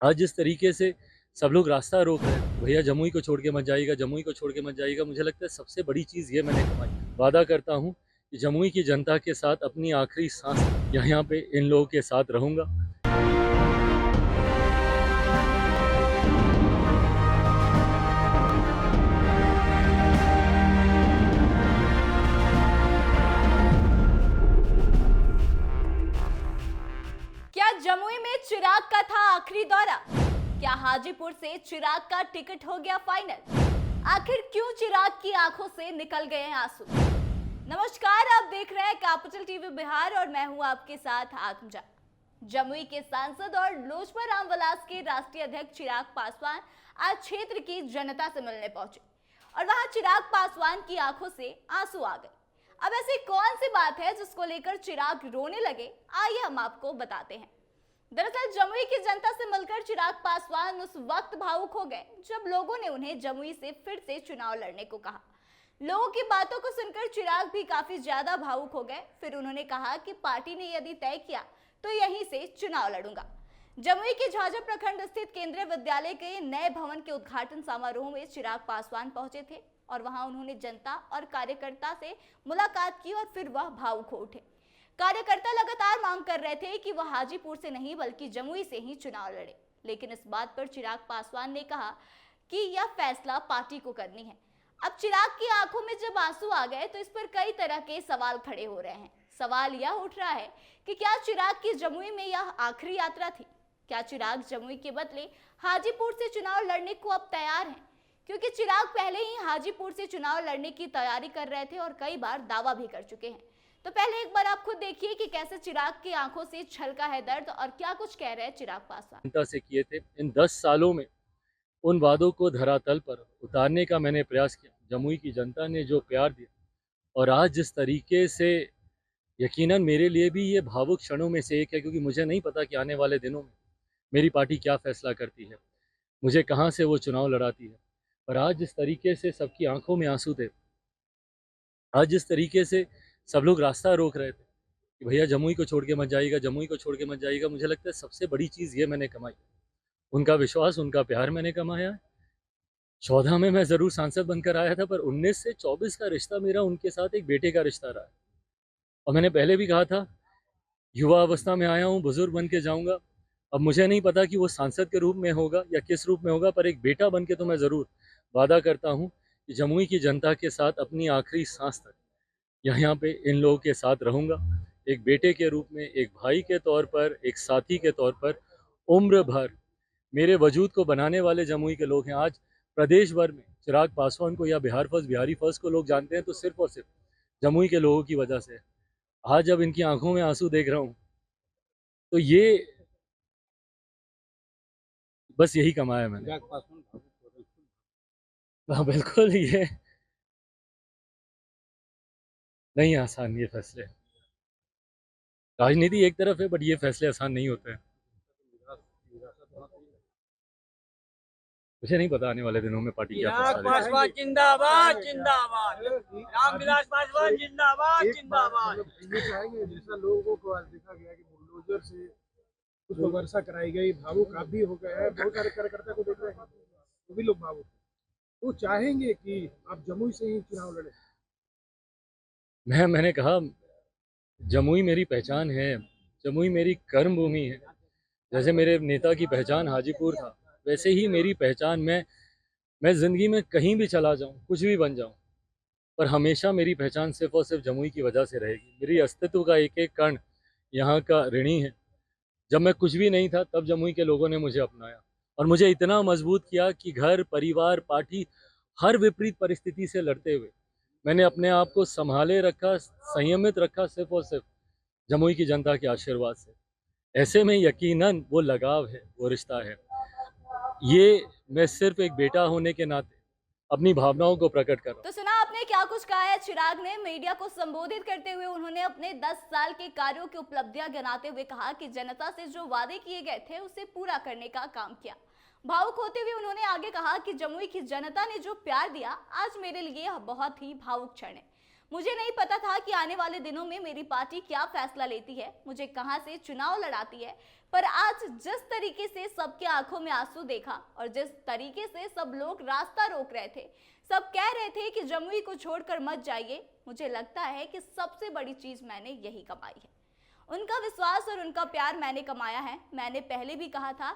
आज जिस तरीके से सब लोग रास्ता रोक रहे हैं, भैया जमुई को छोड़ के मत जाइएगा, जमुई को छोड़ के मत जाइएगा, मुझे लगता है सबसे बड़ी चीज़ ये मैंने कमाई। वादा करता हूँ कि जमुई की जनता के साथ अपनी आखिरी सांस यहाँ पे इन लोगों के साथ रहूँगा। क्या जमुई में चिराग का था आखिरी दौरा? क्या हाजीपुर से चिराग का टिकट हो गया फाइनल? आखिर क्यों चिराग की आंखों से निकल गए हैं आंसू? नमस्कार, आप देख रहे हैं कैपिटल टीवी बिहार और मैं हूं आपके साथ आत्मजा। जमुई के सांसद और लोजपा रामविलास के राष्ट्रीय अध्यक्ष चिराग पासवान आज क्षेत्र की जनता से मिलने पहुंचे और वहां चिराग पासवान की आंखों से आंसू आ गए। अब ऐसी कौन सी बात है जिसको लेकर चिराग रोने लगे, आइए हम आपको बताते हैं। दरअसल जमुई की जनता से मिलकर चिराग पासवान उस वक्त भावुक हो गए जब लोगों ने उन्हें जमुई से फिर से चुनाव लड़ने को कहा। लोगों की बातों को सुनकर चिराग भी काफी ज्यादा भावुक हो गए। फिर उन्होंने कहा कि पार्टी ने यदि तय किया तो यहीं से चुनाव लड़ूंगा। जमुई के झाझा प्रखंड स्थित केंद्रीय विद्यालय के नए भवन के उद्घाटन समारोह में चिराग पासवान पहुंचे थे और वहां उन्होंने जनता और कार्यकर्ता से मुलाकात की और फिर वह भावुक हो उठे। कार्यकर्ता लगातार मांग कर रहे थे कि वह हाजीपुर से नहीं बल्कि जमुई से ही चुनाव लड़े, लेकिन इस बात पर चिराग पासवान ने कहा कि यह फैसला पार्टी को करनी है। अब चिराग की आंखों में जब आंसू आ गए तो इस पर कई तरह के सवाल खड़े हो रहे हैं। सवाल यह उठ रहा है कि क्या चिराग की जमुई में यह आखिरी यात्रा थी? क्या चिराग जमुई के बदले हाजीपुर से चुनाव लड़ने को अब तैयार हैं? क्योंकि चिराग पहले ही हाजीपुर से चुनाव लड़ने की तैयारी कर रहे थे और कई बार दावा भी कर चुके हैं। तो पहले एक बार आप खुद देखिए कि कैसे चिराग की आंखों से छलका है दर्द और क्या कुछ कह रहे हैं चिराग पासवान। जनता से किए थे इन 10 सालों में उन वादों को धरातल पर उतारने का मैंने प्रयास किया। जमुई की जनता ने जो प्यार दिया और आज जिस तरीके से, यकीनन मेरे लिए भी ये भावुक क्षणों में से एक है, क्योंकि मुझे नहीं पता कि आने वाले दिनों में मेरी पार्टी क्या फैसला करती है, मुझे कहाँ से वो चुनाव लड़ाती है। पर आज जिस तरीके से सबकी आंखों में आंसू थे, आज जिस तरीके से सब लोग रास्ता रोक रहे थे कि भैया जमुई को छोड़ के मत जाइएगा, जमुई को छोड़ के मत जाइएगा, मुझे लगता है सबसे बड़ी चीज़ ये मैंने कमाई। उनका विश्वास, उनका प्यार मैंने कमाया है। 14 में मैं ज़रूर सांसद बनकर आया था, पर 19 से 24 का रिश्ता मेरा उनके साथ एक बेटे का रिश्ता रहा है। और मैंने पहले भी कहा था, युवा अवस्था में आया हूँ, बुजुर्ग बन के जाऊँगा। अब मुझे नहीं पता कि वो सांसद के रूप में होगा या किस रूप में होगा, पर एक बेटा बन के तो मैं ज़रूर वादा करता हूँ कि जमुई की जनता के साथ अपनी आखिरी सांस तक यहाँ पे इन लोगों के साथ रहूँगा। एक बेटे के रूप में, एक भाई के तौर पर, एक साथी के तौर पर, उम्र भर मेरे वजूद को बनाने वाले जमुई के लोग हैं। आज प्रदेश भर में चिराग पासवान को या बिहार फर्स्ट, बिहारी फर्स्ट को लोग जानते हैं तो सिर्फ और सिर्फ जमुई के लोगों की वजह से। आज जब इनकी आंखों में आंसू देख रहा हूँ तो ये बस यही कमाया मैंने। हाँ, बिल्कुल ये नहीं आसान, ये फैसले। राजनीति एक तरफ है, बट ये फैसले आसान नहीं होते हैं। मुझे नहीं पता आने वाले दिनों में पार्टी क्या चिराग फैसला लेगी। पासवान जिंदाबाद जिंदाबाद, रामविलास पासवान जिंदाबाद जिंदाबाद। ये चाहेंगे जैसा लोगों को आज देखा गया कि बुलडोजर से उसको वर्षा कराई गई, भावुक आप भी हो गए हैं, बहुत सारे कार्यकर्ता को देख रहे हैं वो भी लोग भावुक। तो चाहेंगे कि आप जमुई से ही चुनाव लड़े। मैंने कहा, जमुई मेरी पहचान है, जमुई मेरी कर्म भूमि है। जैसे मेरे नेता की पहचान हाजीपुर था, वैसे ही मेरी पहचान, मैं ज़िंदगी में कहीं भी चला जाऊं, कुछ भी बन जाऊं, पर हमेशा मेरी पहचान सिर्फ और सिर्फ जमुई की वजह से रहेगी। मेरी अस्तित्व का एक एक कण यहाँ का ऋणी है। जब मैं कुछ भी नहीं था तब जमुई के लोगों ने मुझे अपनाया और मुझे इतना मजबूत किया कि घर, परिवार, पार्टी, हर विपरीत परिस्थिति से लड़ते हुए मैंने अपने आप को संभाले रखा, संयमित रखा, सिर्फ और सिर्फ जमुई की जनता के आशीर्वाद से। ऐसे में यकीनन वो लगाव है, वो रिश्ता है। ये मैं सिर्फ एक बेटा होने के नाते अपनी भावनाओं को प्रकट कर रहा हूँ। तो सुना आपने क्या कुछ कहा है चिराग ने। मीडिया को संबोधित करते हुए उन्होंने अपने 10 साल के कार्यों की उपलब्धियां गिनाते हुए कहा कि जनता से जो वादे किए गए थे उसे पूरा करने का काम किया। भावुक होते हुए उन्होंने आगे कहा कि जमुई की जनता ने जो प्यार दिया, आज मेरे लिए यह बहुत ही भावुक क्षण है। मुझे नहीं पता था कि आने वाले दिनों में मेरी पार्टी क्या फैसला लेती है, मुझे कहां से चुनाव लड़ाती है, पर आज जिस तरीके से सबके आंखों में आंसू देखा और जिस तरीके से सब लोग रास्ता रोक रहे थे, सब कह रहे थे कि जमुई को छोड़कर मत जाइए, मुझे लगता है कि सबसे बड़ी चीज मैंने यही कमाई है। उनका विश्वास और उनका प्यार मैंने कमाया है। मैंने पहले भी कहा था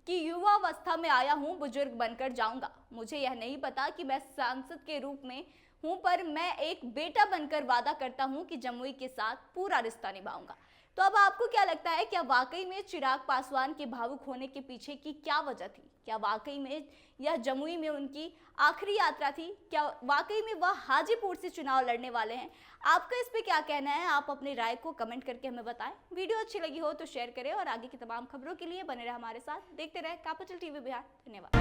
कि युवावस्था में आया हूं, बुजुर्ग बनकर जाऊंगा। मुझे यह नहीं पता कि मैं सांसद के रूप में हूं, पर मैं एक बेटा बनकर वादा करता हूं कि जमुई के साथ पूरा रिश्ता निभाऊंगा। तो अब आपको क्या लगता है, क्या वाकई में चिराग पासवान के भावुक होने के पीछे की क्या वजह थी? क्या वाकई में यह जमुई में उनकी आखिरी यात्रा थी? क्या वाकई में वह हाजीपुर से चुनाव लड़ने वाले हैं? आपका इस पे क्या कहना है? आप अपनी राय को कमेंट करके हमें बताएं। वीडियो अच्छी लगी हो तो शेयर करें और आगे की तमाम खबरों के लिए बने रहे हमारे साथ। देखते रहे कैपिटल टीवी बिहार। धन्यवाद।